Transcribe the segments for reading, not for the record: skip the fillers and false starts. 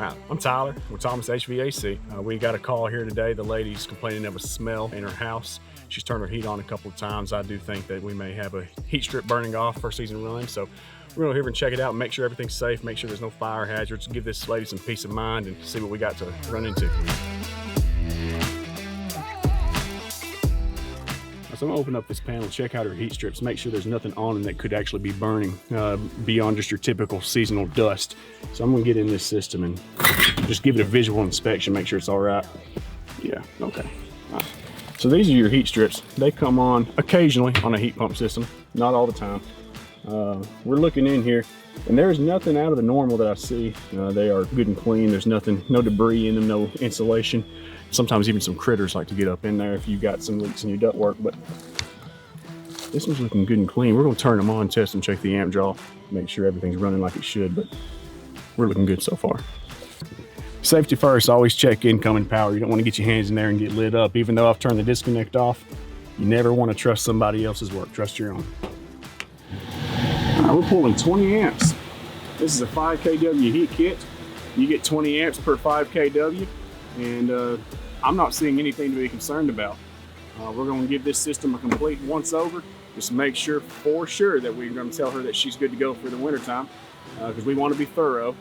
Hi, I'm Tyler with Thomas HVAC. We got a call here today. The lady's complaining of a smell in her house. She's turned her heat on a couple of times. I do think that we may have a heat strip burning off for season run. So we're gonna go here and check it out, make sure everything's safe, make sure there's no fire hazards, give this lady some peace of mind and see what we got to run into. So I'm gonna open up this panel, check out her heat strips, make sure there's nothing on them that could actually be burning beyond just your typical seasonal dust. So I'm gonna get in this system and just give it a visual inspection, make sure it's all right. Yeah, okay. All right. So these are your heat strips. They come on occasionally on a heat pump system, not all the time. We're looking in here and there's nothing out of the normal that I see. They are good and clean. There's nothing, no debris in them, no insulation. Sometimes even some critters like to get up in there if you've got some leaks in your ductwork, but this one's looking good and clean. We're gonna turn them on, test them, check the amp draw, make sure everything's running like it should, but we're looking good so far. Safety first, always check incoming power. You don't wanna get your hands in there and get lit up. Even though I've turned the disconnect off, you never wanna trust somebody else's work, trust your own. All right, we're pulling 20 amps. This is a 5 kW heat kit. You get 20 amps per 5 kW, and I'm not seeing anything to be concerned about. We're going to give this system a complete once over, just to make sure for sure that we're going to tell her that she's good to go for the winter time, because we want to be thorough,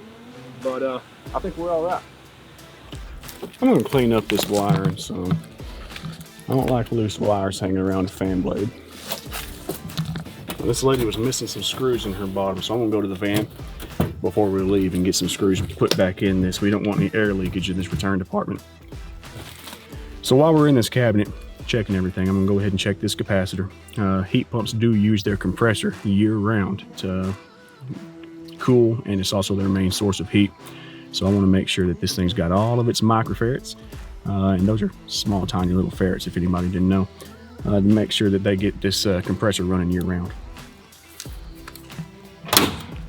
but I think we're all right. I'm going to clean up this wiring some. I don't like loose wires hanging around a fan blade. This lady was missing some screws in her bottom, so I'm going to go to the van before we leave and get some screws put back in this. We don't want any air leakage in this return department. So while we're in this cabinet checking everything, I'm gonna go ahead and check this capacitor. Heat pumps do use their compressor year round to cool, and it's also their main source of heat. So I wanna make sure that this thing's got all of its microfarads, and those are small, tiny little farads if anybody didn't know, to make sure that they get this compressor running year round.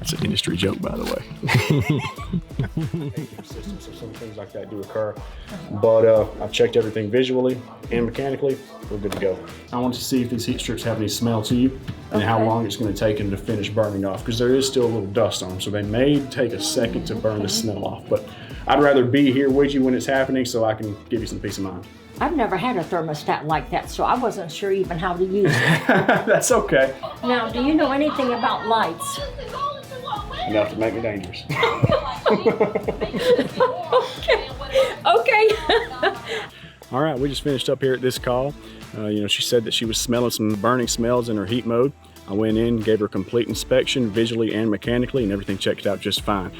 It's an industry joke, by the way. So some things like that do occur, but I've checked everything visually and mechanically. We're good to go. I want to see if these heat strips have any smell to you and how long it's going to take them to finish burning off, because there is still a little dust on them, so they may take a second to burn the smell off. But I'd rather be here with you when it's happening so I can give you some peace of mind. I've never had a thermostat like that, so I wasn't sure even how to use it. That's okay. Now, do you know anything about lights? Enough to make me dangerous. Okay. All right, we just finished up here at this call. She said that she was smelling some burning smells in her heat mode. I went in, gave her a complete inspection visually and mechanically, and everything checked out just fine.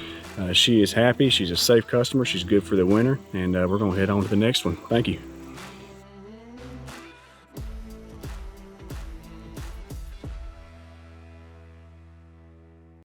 She is happy, she's a safe customer, she's good for the winter, and we're gonna head on to the next one. Thank you.